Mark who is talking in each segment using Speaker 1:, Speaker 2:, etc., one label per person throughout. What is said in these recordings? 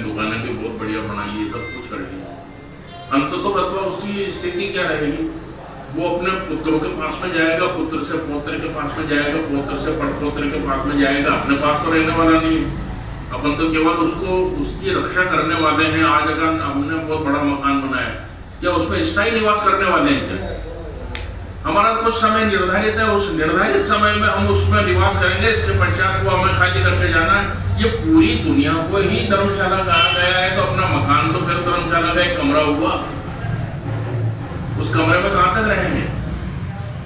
Speaker 1: दुकानें भी बहुत बढ़िया बनाई है, सब कुछ कर लिया, अंततः उसकी स्थिति क्या रहेगी? वो अपने पुत्रों के पास में जाएगा, पुत्र से पोत्र के पास में जाएगा, पोत्र से पड़पोत्र के पास में जाएगा, अपने पास तो रहने वाला नहीं है। अपन तो केवल उसको उसकी रक्षा करने वाले हैं। आज अगर हमने बहुत बड़ा मकान बनाया, क्या उसमें स्थायी निवास करने वाले हैं क्या? हमारा कुछ समय निर्धारित है, उस निर्धारित समय में हम उसमें निवास करेंगे, इसके पश्चात को हमें खाली करके जाना है। ये पूरी दुनिया को ही धर्मशाला कहा गया है, तो अपना मकान तो फिर धर्मशाला का एक कमरा हुआ, उस कमरे में कहां तक रहेंगे?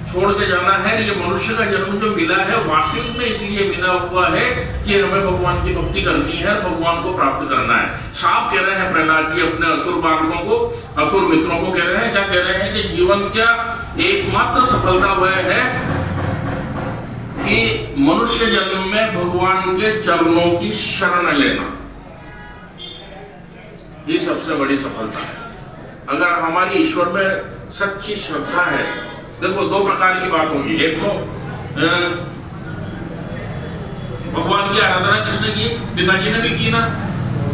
Speaker 1: छोड़ के जाना है। ये मनुष्य का जन्म जो मिला है वास्तविक में इसलिए मिला हुआ है कि हमें भगवान की भक्ति करनी है, भगवान को प्राप्त करना है। साफ कह रहे हैं प्रहलाद जी अपने असुर बालकों को, असुर मित्रों को कह रहे हैं, क्या कह रहे हैं कि जीवन क्या एकमात्र सफलता वह है कि मनुष्य जन्म में भगवान के चरणों की शरण लेना, ये सबसे बड़ी सफलता है। अगर हमारी ईश्वर में सच्ची श्रद्धा है, देखो दो प्रकार की बात होगी। एक तो भगवान की आराधना किसने की? पिताजी ने भी की ना।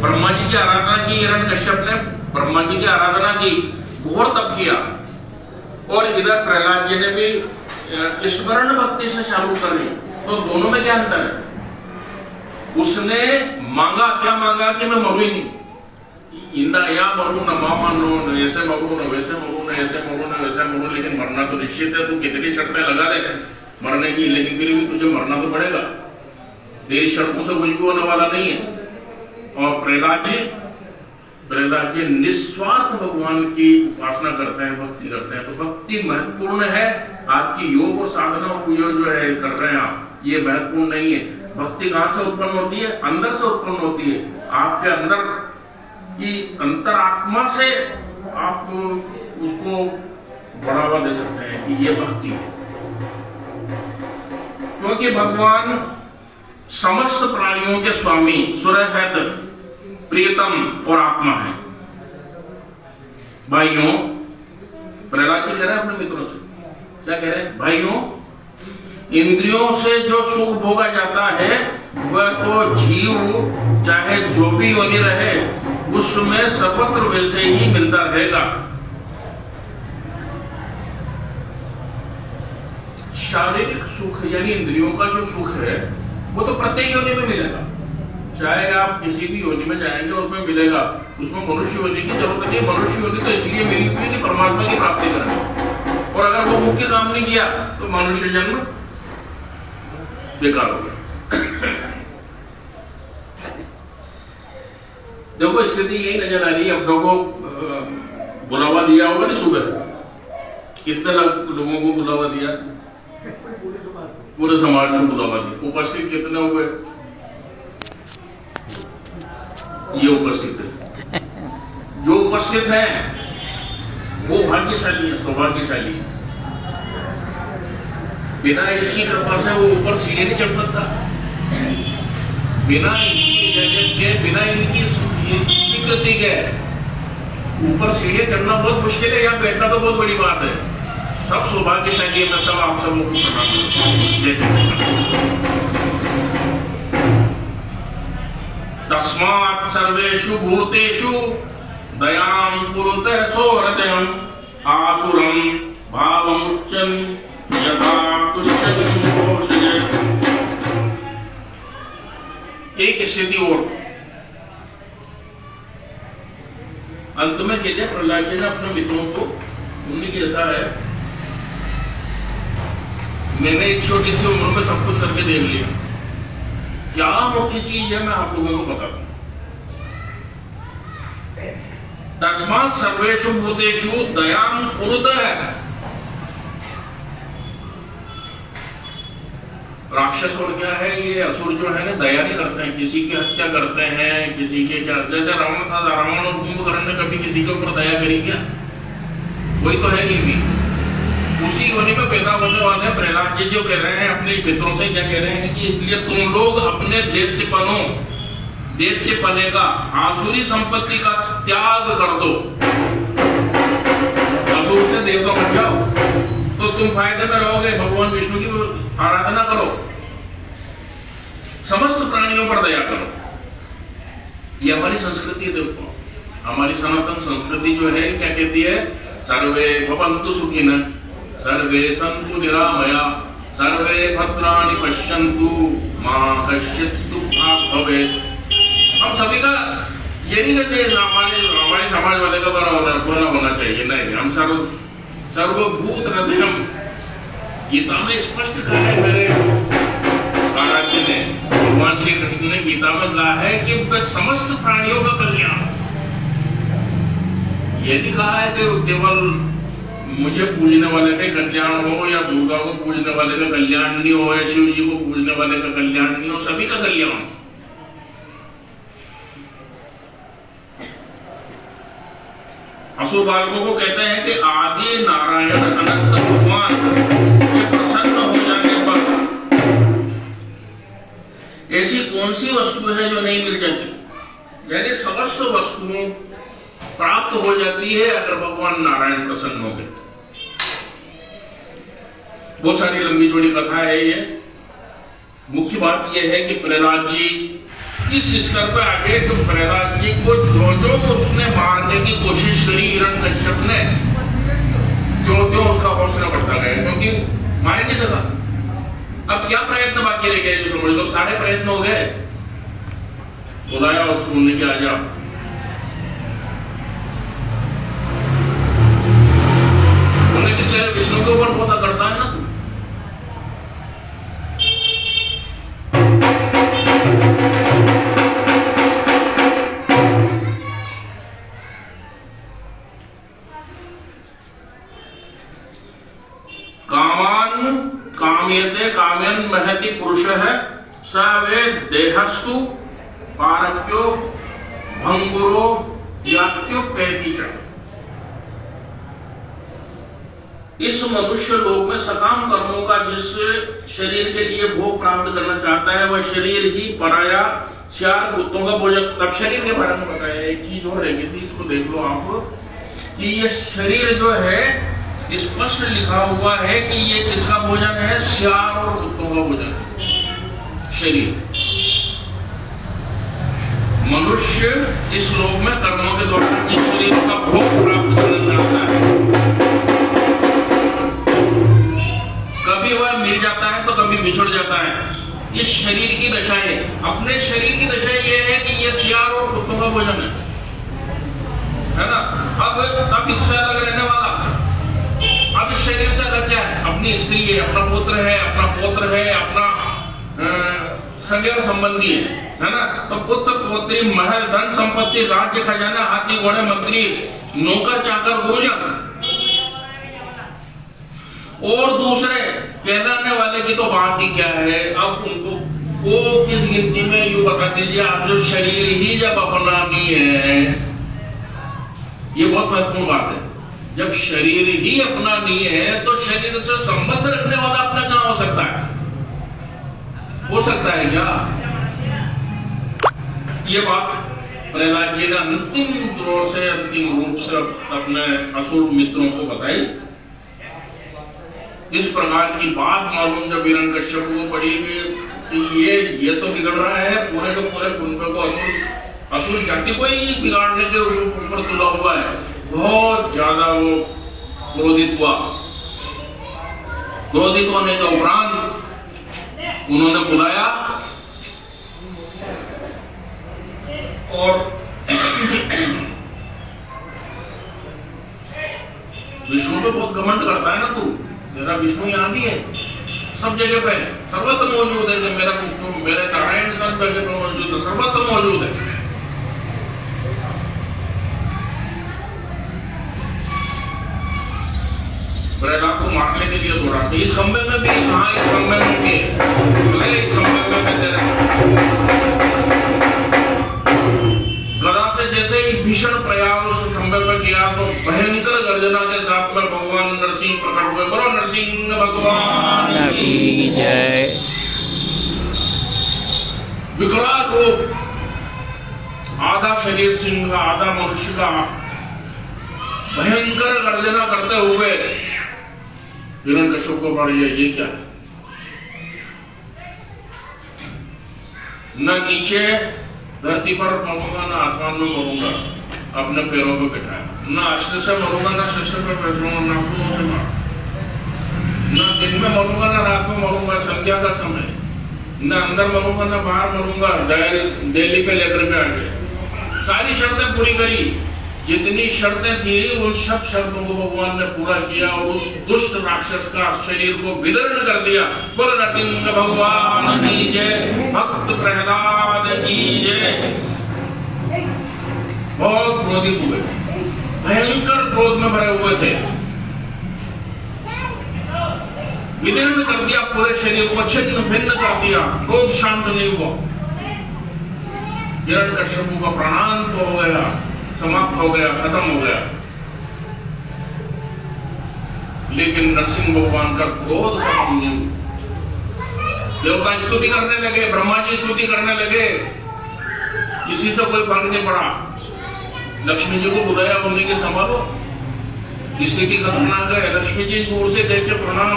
Speaker 1: ब्रह्मा जी की आराधना की, हिरण्यकश्यप ने ब्रह्मा जी की आराधना की, घोर तप किया। और इधर प्रहलाद जी ने भी स्मरण भक्ति से चालू कर ली। तो दोनों में क्या अंतर है? उसने मांगा, क्या मांगा कि मैं मरू ही नहीं, इंदा या मरू न मां मान लो, ऐसे मरू न वैसे मरू न ऐसे मरू न वैसे मरू, लेकिन मरना तो निश्चित है। तू कितनी शर्तें लगा ले मरने की, लेकिन फिर भी तुझे मरना तो पड़ेगा, तेरी शर्तों से कुछ भी होने वाला नहीं है। और प्रहलाद जी निस्वार्थ भगवान की उपासना करते हैं, भक्ति करते हैं। तो भक्ति महत्वपूर्ण है। आपकी योग और साधना जो है कर रहे हैं आप, ये महत्वपूर्ण नहीं है। भक्ति कहां से उत्पन्न होती है? अंदर से उत्पन्न होती है। आपके अंदर की अंतरात्मा से आप उसको बढ़ावा दे सकते हैं कि ये भक्ति है। क्योंकि भगवान समस्त प्राणियों के स्वामी, सुरहद, प्रियतम और आत्मा है। भाइयों, प्रहलाद जी कह रहे हैं अपने मित्रों से, क्या कह रहे हैं? भाइयों, इंद्रियों से जो सुख भोगा जाता है वह तो जीव चाहे जो भी योनि रहे उसमें सर्वत्र वैसे ही मिलता रहेगा। शारीरिक सुख यानी इंद्रियों का जो सुख है वो तो प्रत्येक योनि में मिलेगा। चाहे आप किसी भी योनि में जाएंगे उसमें मिलेगा। उसमें मनुष्य योनि की जरूरत नहीं। मनुष्य योनि तो इसलिए मिली हुई कि परमात्मा की प्राप्ति करनी, और अगर वो मुख्य काम नहीं किया तो मनुष्य जन्म बेकार हो गया। देखो स्थिति यही नजर आ रही है। अब लोगों को बुलावा दिया होगा ना, सुबह कितने लोगों को बुलावा दिया? पूरे समाज में बुलावा दिया। उपस्थित कितने हुए? ये उपस्थित है। जो उपस्थित हैं वो भाग्यशाली है, सौभाग्यशाली है। बिना इसकी कृपा से वो ऊपर सीढ़ी नहीं चढ़ सकता। बिना इनकी इजाजत के, बिना इनकी स्वीकृति के ऊपर सीढ़ी चढ़ना बहुत मुश्किल है। यहाँ बैठना तो बहुत बड़ी बात है। सब सौभाग्यशाली है। सब आप सब लोग तस्मात् सर्वेषु भूतेषु दयां कुरुते सोहृदयम् आसुरं भावमुच्चन् यथा तुष्यति। एक स्थिति और अंत में कह दिया प्रहलाद जी ने अपने मित्रों को। उन्होंने की ऐसा है, मैंने एक छोटी सी उम्र में सब कुछ करके देख लिया। क्या मुख्य चीज है मैं आप लोगों को बता दूं। तस्मात् सर्वेषु भूतेषु दयां कुरुतः। राक्षस और क्या है? ये असुर जो है ना, दया नहीं करते हैं, किसी की हत्या करते हैं, किसी के क्या, जैसे रावण था, रावण और कुंभकर्ण ने कभी किसी के ऊपर दया करी क्या? वही तो है नहीं भी। उसी योनि में पैदा होने वाले प्रहलाद जी जो कह रहे हैं अपने मित्रों से, क्या कह रहे हैं कि इसलिए तुम लोग अपने दैत्यपने का, आसुरी संपत्ति का त्याग कर दो। असुर से देवता बन जाओ तो तुम फायदे में रहोगे। भगवान विष्णु की आराधना करो, समस्त प्राणियों पर दया करो। ये हमारी संस्कृति है। देखो हमारी सनातन संस्कृति जो है क्या कहती है, सर्वे भवन्तु सुखिनः, सर्वे सन्तु निरामया, सर्वे भद्राणि पश्यन्तु, मा कश्चित् दुःखात् भवेत्। हम सभी का ये नहीं कहते हमारे समाज वाले का बुरा होना चाहिए, नहीं, हम सर्वभूत हृदयम्, गीता में स्पष्ट कहा है मेरे आराध्य ने, भगवान श्री कृष्ण ने गीता में कहा है कि वह समस्त प्राणियों का कल्याण। ये नहीं कहा है कि केवल मुझे पूजने वाले का कल्याण हो, या दुर्गा को पूजने वाले का कल्याण नहीं हो, या शिव जी को पूजने वाले का कल्याण नहीं हो, सभी का कल्याण। असुर बालकों को कहते हैं कि आदि नारायण अनंत भगवान के प्रसन्न हो जाने पर ऐसी कौन सी वस्तु है जो नहीं मिल जाती, यानी समस्त वस्तुओं प्राप्त हो जाती है अगर भगवान नारायण प्रसन्न हो गए। बहुत सारी लंबी चौड़ी कथा है ये। मुख्य बात यह है कि प्रहलाद जी इस स्तर पर आ गए कि प्रहलाद जी को जो उसने मारने की कोशिश करी हिरण्यकश्यप ने, जो उसका हौसला बढ़ता गया, क्योंकि मारे नहीं सका। अब क्या प्रयत्न बाकी रह गए, जो समझ लो सारे प्रयत्न हो गए। बुलाया उसको, उन्होंने क्या, आ जा। उन्होंने कि विष्णु के ऊपर बहुत करता है ना तू। काम्यते काम्यन महति पुरुषः स वे देहस्तु पारक्यो भंगुरो यात्युपैति च। इस मनुष्य लोक में सकाम कर्मों का जिस शरीर के लिए भोग प्राप्त करना चाहता है वह शरीर ही पराया चार भूतों का भोजन। तब शरीर के बारे में बताया। एक चीज और रह गई थी, इसको देख लो आप, कि ये शरीर जो है स्पष्ट लिखा हुआ है कि ये किसका भोजन है, श्यार और कुत्तों का भोजन है शरीर। मनुष्य इस लोक में कर्मों के द्वारा इस शरीर का भोग प्राप्त करना चाहता है। कभी वह मिल जाता है तो कभी बिछुड़ जाता है। इस शरीर की दशाएं, अपने शरीर की दशा ये है कि ये श्यार और कुत्तों का भोजन है ना। अब इससे अलग रहने वाला, अब इस शरीर से अलग क्या है, अपनी स्त्री है, अपना पुत्र है, अपना पौत्र है, अपना सगे और संबंधी है ना। तो पुत्र पौत्री महल धन संपत्ति राज्य खजाना हाथी घोड़े मंत्री नौकर चाकर गुरुजन और दूसरे कहलाने वाले की तो बात ही क्या है। अब उनको वो किस गिनती में यूं बता दीजिए आप, जो शरीर ही जब अपना नहीं है, ये बहुत महत्वपूर्ण बात है। जब शरीर ही अपना नहीं है तो शरीर से संबंध रखने वाला अपना कहां हो सकता है, हो सकता है क्या? ये बात प्रहलाद जी ने अंतिम दौर से, अंतिम रूप से अपने असुर मित्रों को बताई। इस प्रकार की बात मालूम जब हिरण्यकश्यप को पड़ी कि ये तो बिगड़ रहा है, पूरे के पूरे कुंभ को असुर जाति को ही बिगाड़ने के ऊपर तुला हुआ है। बहुत ज्यादा वो क्रोधित हुआ। क्रोधित होने के उपरांत उन्होंने बुलाया और विष्णु पे बहुत घमंड करता है ना तू, मेरा विष्णु यहाँ भी है, सब जगह पे सर्वत्र मौजूद है। मेरा विष्णु, मेरे नारायण सब जगह पे मौजूद है, सर्वत्र मौजूद है। प्रहलाद को मारने के लिए दौड़ा, इस खंबे में भी, हाँ इस खंबे में भी, इस खंबे में भी तेरे गदा से जैसे ही भीषण प्रयास उस खंबे पर किया तो भयंकर गर्जना के साथ में भगवान नरसिंह प्रकट हुए। बोलो नरसिंह भगवान की जय। विकराल रूप, आधा शरीर सिंह का, आधा मनुष्य का, भयंकर गर्जना करते हुए हिरण्यकश्यप को पड़ गया। ये क्या है? न नीचे धरती पर मरूंगा ना आसमान में मरूंगा, अपने पैरों पे बिठाया, ना अस्त्र से मरूंगा ना शस्त्र पे बैठूंगा, ना नाखूनों से मार, ना दिन में मरूंगा ना रात में मरूंगा, संध्या का समय, ना अंदर मरूंगा ना बाहर मरूंगा, दिल्ली पे लेकर के आगे सारी शर्तें पूरी करी। जितनी शर्तें थी उन सब शर्तों को भगवान ने पूरा किया और उस दुष्ट राक्षस का शरीर को विदर्ण कर दिया। बोल नृसिंह भगवान की जय, भक्त प्रहलाद की जय। बहुत क्रोधित हुए, भयंकर क्रोध में भरे हुए थे, विदीर्ण कर दिया, पूरे शरीर को छिन्न भिन्न कर दिया, क्रोध शांत नहीं हुआ। हिरण्यकश्यप का प्राणांत हो गया, समाप्त हो गया, खत्म हो गया। लेकिन नरसिंह भगवान का क्रोध खत्म नहीं हुआ। देवता स्तुति करने लगे, ब्रह्मा जी स्तुति करने लगे, किसी से कोई फर्क नहीं पड़ा। लक्ष्मी जी को बुलाया, उन्हीं के संभालो, स्थिति खतरनाक है। लक्ष्मी जी दूर से देख के प्रणाम,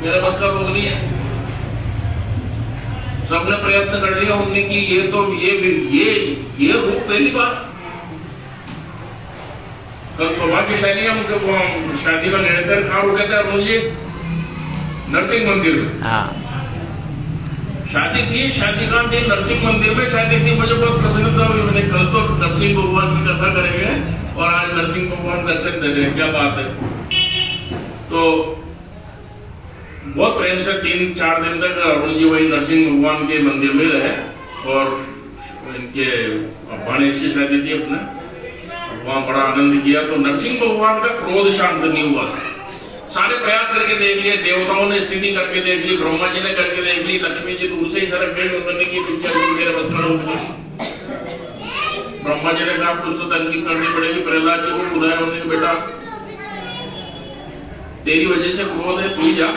Speaker 1: मेरे बस का रोग नहीं है। सबने प्रयत्न कर लिया, उन्होंने की ये तो ये रूप पहली बार। कल सौभाग्यशाली हम शादी में गए थे, कहाँ रुके थे अरुण जी? नरसिंह मंदिर में। शादी थी, शादी कहाँ थी? नरसिंह मंदिर में शादी थी। मुझे बहुत प्रसन्नता हुई, मैंने कल तो नरसिंह भगवान की कथा करेंगे और आज नरसिंह भगवान दर्शन दे रहे हैं, क्या बात है। तो बहुत प्रेम से 3-4 दिन तक अरुण जी वही नरसिंह भगवान के मंदिर में रहे और इनके भाणेज की शादी थी अपने, वहां बड़ा आनंद किया। तो नरसिंह भगवान का क्रोध शांत नहीं हुआ। सारे प्रयास करके देख लिए, देवताओं ने स्थिति करके देख ली, ब्रह्मा जी ने करके देख ली, लक्ष्मी जी दूर से ही सरक गई, उन्होंने की मेरे बस का रोग नहीं। ब्रह्मा जी ने कहा कुछ तो तरकीब करनी पड़ेगी। प्रहलाद जी को बुलाया, उन्होंने बेटा तेरी वजह से क्रोध है, तू ही जा,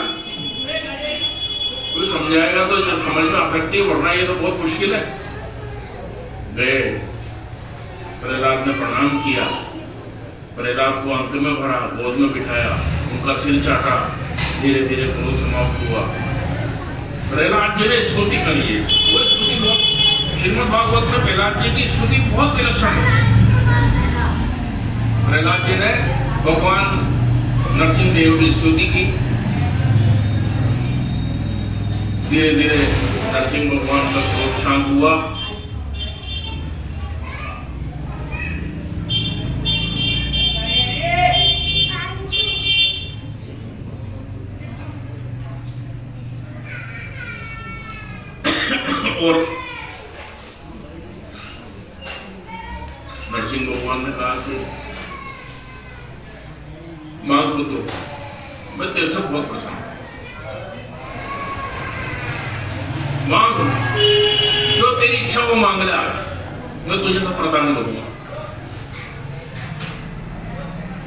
Speaker 1: कोई समझाएगा तो समझ में आ सकती है, वरना ये तो बहुत मुश्किल है। गए, प्रहलाद ने प्रणाम किया, प्रहलाद को अंक में भरा, गोद में बिठाया, उनका सिर चाटा, धीरे धीरे क्रोध समाप्त हुआ। प्रहलाद जी ने स्तुति करी है, वो स्तुति बहुत, श्रीमद् भागवत में प्रहलाद जी की स्तुति बहुत विलक्षण है। प्रहलाद जी ने भगवान नरसिंह देव की स्तुति की, धीरे धीरे नरसिंह भगवान का क्रोध शांत हुआ। और नरसिंह भगवान ने कहा कि मांग पुत्र, मैं तेरे से बहुत प्रसन्न हूं, मांग, जो तेरी इच्छा वो मांग ले, आज मैं तुझे सब प्रदान करूंगा।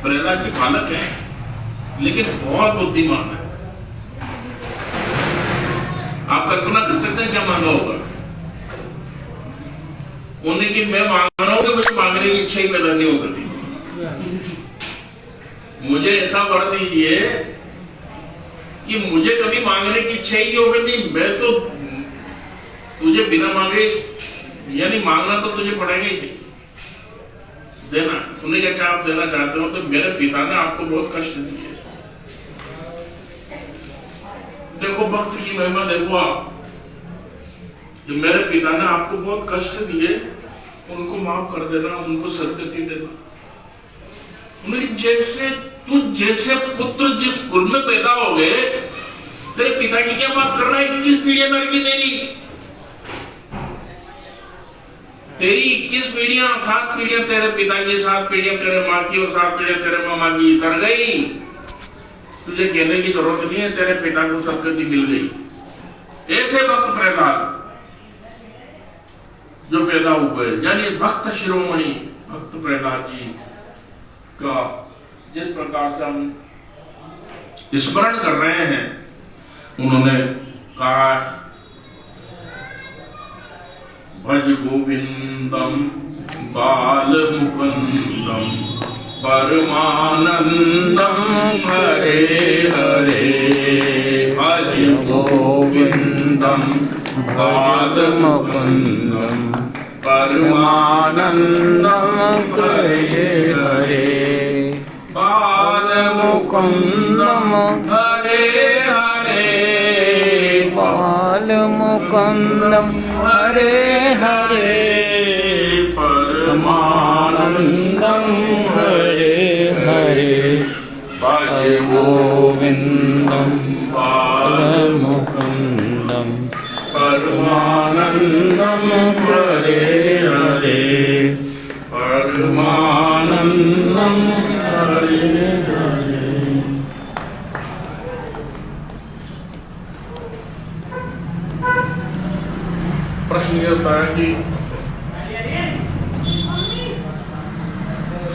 Speaker 1: प्रहलाद जी बालक है लेकिन बहुत बुद्धिमान है। आप कल्पना कर सकते हैं क्या मांगा होगा उन्हें कि मैं मांग रहा हूं, मुझे मांगने की इच्छा ही पैदा नहीं हो करती। मुझे ऐसा वर दीजिए कि मुझे कभी मांगने की इच्छा ही नहीं हो करती। मैं तो तुझे बिना मांगे, यानी मांगना तो तुझे पड़ेगा ही सही, देना। सुनने के अच्छा आप देना चाहते हो तो मेरे पिता ने आपको बहुत कष्ट दिए। देखो भक्त की महिमा, देखो आप, जो मेरे पिता ने आपको बहुत कष्ट दिए उनको माफ कर देना, उनको सदगति देना। जैसे तू जैसे पुत्र जिस कुल में पैदा हो गए, तेरे पिता की क्या बात कर रहा है? 21 पीढ़ियां नरकी तेरी, तेरी 21 पीढ़ियां, 7 पीढ़ियां तेरे पिता की, 7 पीढ़ियां तेरे माँ की और 7 पीढ़ियां तेरे मामा की तर गई। तुझे कहने की जरूरत नहीं है, तेरे पिता को सदगति मिल गई। ऐसे भक्त प्रहलाद जो पैदा हुए, यानी भक्त शिरोमणि भक्त प्रहलाद जी का जिस प्रकार से हम स्मरण कर रहे हैं, उन्होंने कहा भज गोविंदम बाल मुकुंदम परमानंदम हरे हरे, भज गोविंदम बाल मुकुंदम
Speaker 2: परमानंदम करे हरे बाल मुकुंदम हरे हरे बाल मुकुंदम हरे हरे परमानंदम हरे हरे हरे गोविंदम बाल मुकुंदम परमानंदम हरे हरे परमानंदम हरे हरे। प्रश्न ये होता है कि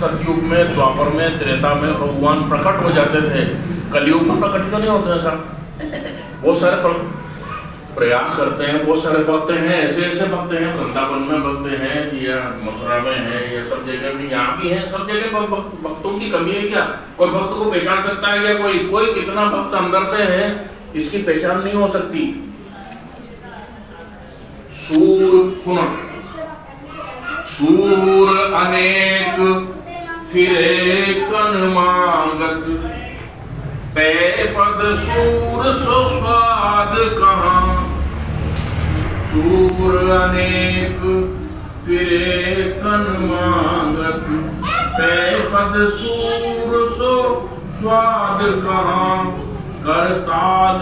Speaker 2: सतयुग में, द्वापर में, त्रेता में भगवान प्रकट हो जाते थे, कलयुग में प्रकट क्यों नहीं होते हैं सर? बहुत सारे प्रयास करते हैं, बहुत सारे भक्त हैं, ऐसे ऐसे भक्त हैं, वृंदावन में भक्त हैं या मथुरा में है, या सब जगह भी, यहाँ भी है, सब जगह पर भक्तों की कमी है क्या? कोई भक्त को पहचान सकता है क्या? कोई कितना भक्त अंदर से है इसकी पहचान नहीं हो सकती। सूर अनेक फिरे कन मांगत, पै पद सूर सो स्वाद कहाँ। सूर अनेक फिरे कन मांगत, पै पद सूर सो स्वाद कहाँ। करताल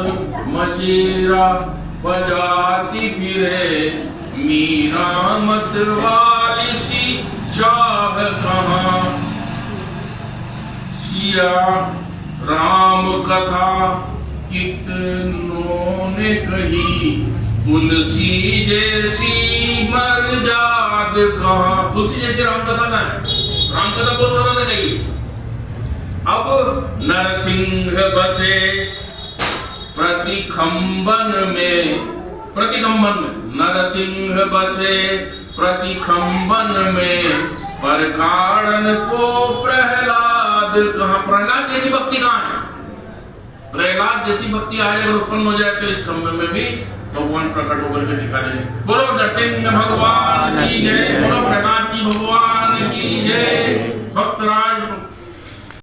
Speaker 2: मजीरा बजाती फिरे, मीरा मत वाली सी चाह कहाँ। सिया राम कथा कितनों ने कही, तुलसी जैसी मर्याद कहाँ। तुलसी जैसी राम कथा ना है, राम कथा बहुत सारा ने कही। अब नरसिंह बसे प्रतिखंबन में, नरसिंह बसे प्रतिखंबन में, पर कारण को प्रहलाद कहाँ। प्रहलाद जैसी भक्ति कहाँ है? प्रहलाद जैसी भक्ति आए अगर उत्पन्न हो जाए तो इस खंभ में भी भगवान प्रकट होकर के दिखा देंगे। बोलो नरसिंह भगवान की जय, बोलो प्रहलाद जी भगवान की जय। भक्तराज